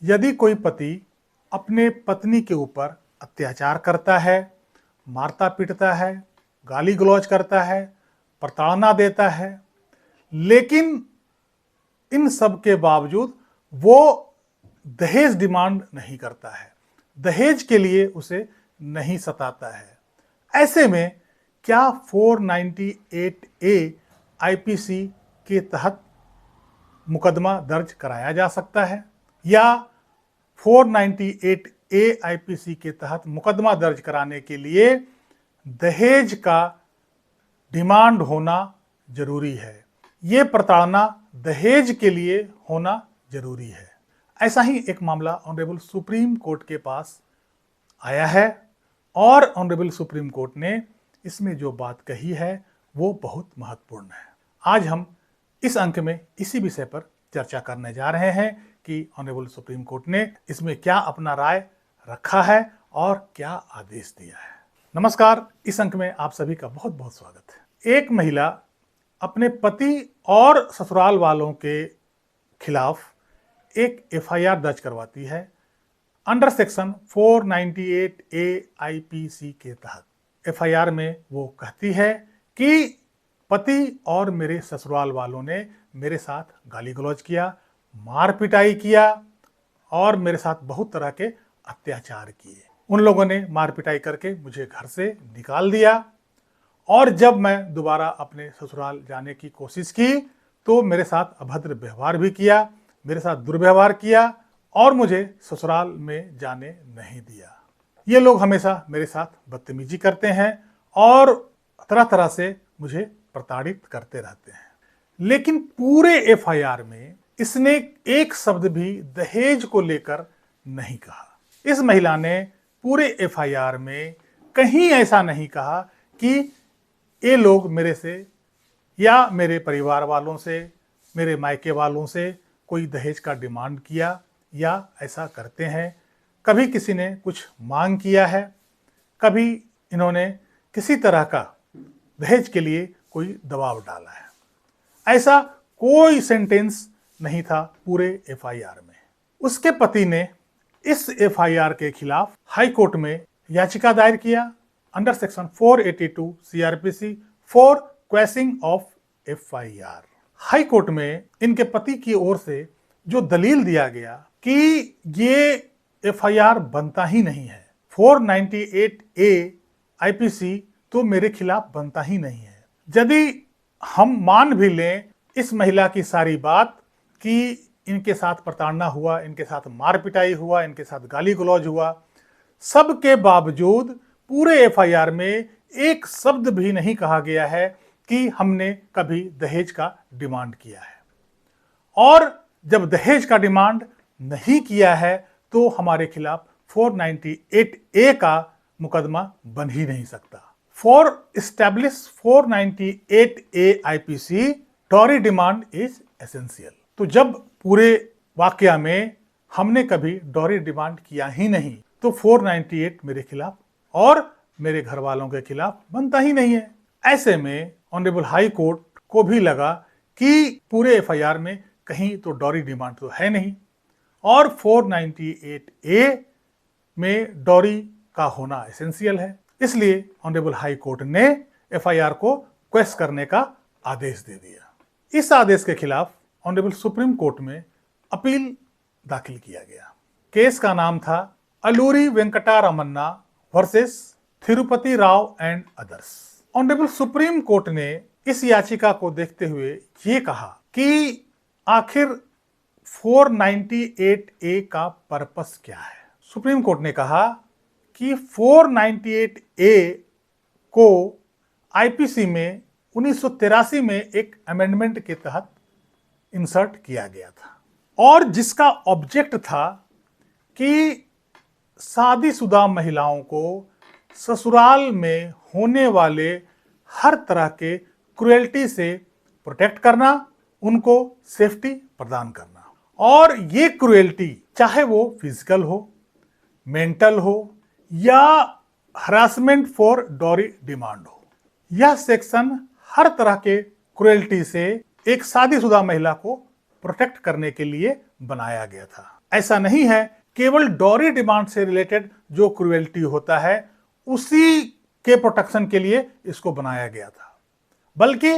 यदि कोई पति अपने पत्नी के ऊपर अत्याचार करता है, मारता पीटता है, गाली गलौज करता है, प्रताड़ना देता है, लेकिन इन सब के बावजूद वो दहेज डिमांड नहीं करता है, दहेज के लिए उसे नहीं सताता है, ऐसे में क्या 498 ए आईपीसी के तहत मुकदमा दर्ज कराया जा सकता है या 498 ए आईपीसी के तहत मुकदमा दर्ज कराने के लिए दहेज का डिमांड होना जरूरी है, ये प्रताड़ना दहेज के लिए होना जरूरी है। ऐसा ही एक मामला ऑनरेबल सुप्रीम कोर्ट के पास आया है और ऑनरेबल सुप्रीम कोर्ट ने इसमें जो बात कही है वो बहुत महत्वपूर्ण है। आज हम इस अंक में इसी विषय पर चर्चा करने जा रहे हैं कि ऑनरेबल सुप्रीम कोर्ट ने इसमें क्या अपना राय रखा है और क्या आदेश दिया है। नमस्कार, इस अंक में आप सभी का बहुत बहुत स्वागत है। एक महिला अपने पति और ससुराल वालों के खिलाफ एक एफआईआर दर्ज करवाती है अंडर सेक्शन 498 ए आईपीसी के तहत। एफआईआर में वो कहती है कि पति और मेरे ससुराल वालों ने मेरे साथ गाली गलौज किया, मार पिटाई किया और मेरे साथ बहुत तरह के अत्याचार किए। उन लोगों ने मार पिटाई करके मुझे घर से निकाल दिया और जब मैं दोबारा अपने ससुराल जाने की कोशिश की तो मेरे साथ अभद्र व्यवहार भी किया, मेरे साथ दुर्व्यवहार किया और मुझे ससुराल में जाने नहीं दिया। ये लोग हमेशा मेरे साथ बदतमीजी करते हैं और तरह तरह से मुझे प्रताड़ित करते रहते हैं। लेकिन पूरे एफआईआर में इसने एक शब्द भी दहेज को लेकर नहीं कहा। इस महिला ने पूरे एफआईआर में कहीं ऐसा नहीं कहा कि ये लोग मेरे से या मेरे परिवार वालों से, मेरे मायके वालों से कोई दहेज का डिमांड किया या ऐसा करते हैं। कभी किसी ने कुछ मांग किया है, कभी इन्होंने किसी तरह का दहेज के लिए कोई दबाव डाला है, ऐसा कोई सेंटेंस नहीं था पूरे एफआईआर में। उसके पति ने इस एफआईआर के खिलाफ हाई कोर्ट में याचिका दायर किया under section 482 CrPC for quashing of FIR. High court में इनके पति की ओर से जो दलील दिया गया कि ये एफआईआर बनता ही नहीं है, 498 ए आईपीसी तो मेरे खिलाफ बनता ही नहीं है। यदि हम मान भी लें इस महिला की सारी बात कि इनके साथ प्रताड़ना हुआ, इनके साथ मार पिटाई हुआ, इनके साथ गाली गलौज हुआ, सब के बावजूद पूरे एफआईआर में एक शब्द भी नहीं कहा गया है कि हमने कभी दहेज का डिमांड किया है। और जब दहेज का डिमांड नहीं किया है तो हमारे खिलाफ 498 ए का मुकदमा बन ही नहीं सकता। For establish 498 A IPC dowry demand is essential. तो जब पूरे वाकया में हमने कभी डॉरी डिमांड किया ही नहीं तो 498 मेरे खिलाफ और मेरे घर वालों के खिलाफ बनता ही नहीं है। ऐसे में ऑनरेबल हाई कोर्ट को भी लगा कि पूरे एफआईआर में कहीं तो डॉरी डिमांड तो है नहीं और 498 ए में डॉरी का होना एसेंशियल है। इसलिए ऑनरेबल हाई कोर्ट ने एफआईआर को क्वेश करने का आदेश दे दिया। इस आदेश के खिलाफ ऑनरेबल सुप्रीम कोर्ट में अपील दाखिल किया गया। केस का नाम था Aluri Venkataramanna versus Tirupati Rao and others. Honourable supreme court ने इस याचिका को देखते हुए ये कहा कि आखिर 498 ए का पर्पस क्या है। सुप्रीम कोर्ट ने कहा कि 498 ए को आईपीसी में 1983 में एक अमेंडमेंट के तहत इंसर्ट किया गया था और जिसका ऑब्जेक्ट था कि शादीशुदा महिलाओं को ससुराल में होने वाले हर तरह के क्रुएल्टी से प्रोटेक्ट करना, उनको सेफ्टी प्रदान करना। और ये क्रुएल्टी चाहे वो फिजिकल हो, मेंटल हो या हरासमेंट फॉर डॉरी डिमांड हो, यह सेक्शन हर तरह के क्रुएल्टी से एक शादीशुदा महिला को प्रोटेक्ट करने के लिए बनाया गया था। ऐसा नहीं है, केवल डॉरी डिमांड से रिलेटेड जो क्रुएल्टी होता है उसी के प्रोटेक्शन के लिए इसको बनाया गया था, बल्कि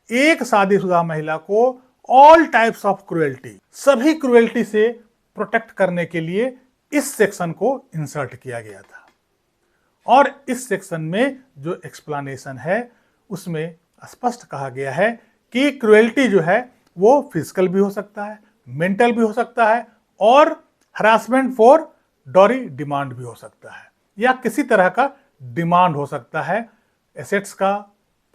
एक शादीशुदा महिला को ऑल टाइप्स ऑफ क्रुएल्टी, सभी क्रुएल्टी से प्रोटेक्ट करने के लिए इस सेक्शन को इंसर्ट किया गया था। और इस सेक्शन में जो एक्सप्लेनेशन है उसमें स्पष्ट कहा गया है कि क्रुएल्टी जो है वो फिजिकल भी हो सकता है, मेंटल भी हो सकता है और हरासमेंट फॉर डॉरी डिमांड भी हो सकता है, या किसी तरह का डिमांड हो सकता है, एसेट्स का,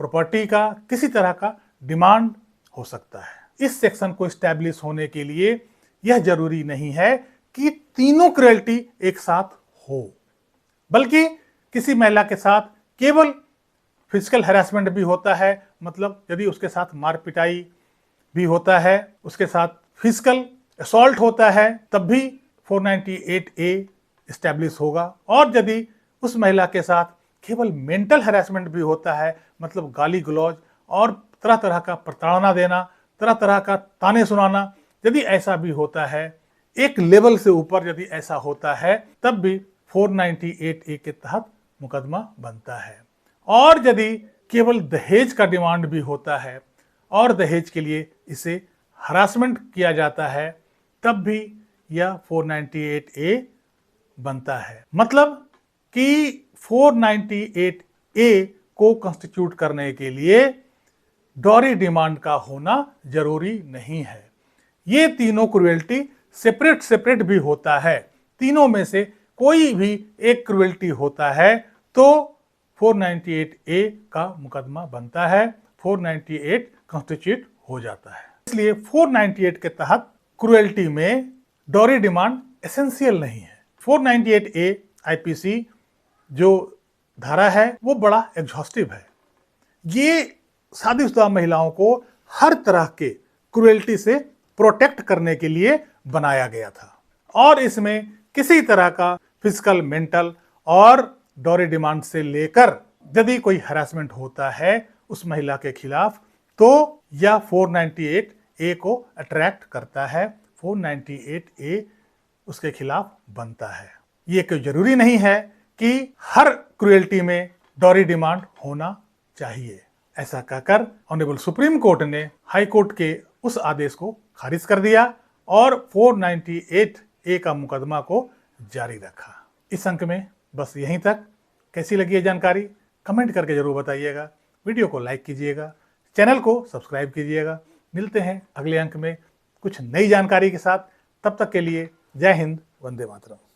प्रॉपर्टी का, किसी तरह का डिमांड हो सकता है। इस सेक्शन को स्टैब्लिश होने के लिए यह जरूरी नहीं है कि तीनों क्रुएल्टी एक साथ हो, बल्कि किसी महिला के साथ केवल फिजिकल हैरेसमेंट भी होता है, मतलब यदि उसके साथ मार पिटाई भी होता है, उसके साथ फिजिकल असॉल्ट होता है, तब भी 498A स्टैब्लिश होगा। और यदि उस महिला के साथ केवल मेंटल हैरेसमेंट भी होता है, मतलब गाली गलौज और तरह तरह का प्रताड़ना देना, तरह तरह का ताने सुनाना, यदि ऐसा भी होता है, एक लेवल से ऊपर यदि ऐसा होता है, तब भी 498A के तहत मुकदमा बनता है। और यदि केवल दहेज का डिमांड भी होता है और दहेज के लिए इसे हरासमेंट किया जाता है, तब भी यह 498A बनता है। मतलब कि 498A को कंस्टिट्यूट करने के लिए डॉरी डिमांड का होना जरूरी नहीं है। ये तीनों क्रुएल्टी सेपरेट सेपरेट भी होता है, तीनों में से कोई भी एक क्रुएल्टी होता है तो 498A का मुकदमा बनता है, 498 कंस्टिट्यूट हो जाता है। इसलिए 498 के तहत क्रुएल्टी में डॉरी डिमांड एसेंशियल नहीं है। 498A आईपीसी जो धारा है वो बड़ा एग्जॉस्टिव है। ये शादीशुदा महिलाओं को हर तरह के क्रुएल्टी से प्रोटेक्ट करने के लिए बनाया गया था, और इसमें किसी तरह का फिजिकल, मेंटल और डॉरी डिमांड से लेकर यदि कोई हरासमेंट होता है उस महिला के खिलाफ, तो यह 498A को अट्रैक्ट करता है, 498A उसके खिलाफ बनता है। ये कोई जरूरी नहीं है कि हर क्रुएल्टी में डॉरी डिमांड होना चाहिए। ऐसा कहकर ऑनरेबल सुप्रीम कोर्ट ने हाई कोर्ट के उस आदेश को खारिज कर दिया और 498A का मुकदमा को जारी रखा। इस अंक में बस यहीं तक। कैसी लगी ये जानकारी कमेंट करके जरूर बताइएगा, वीडियो को लाइक कीजिएगा, चैनल को सब्सक्राइब कीजिएगा। मिलते हैं अगले अंक में कुछ नई जानकारी के साथ। तब तक के लिए जय हिंद, वंदे मातरम।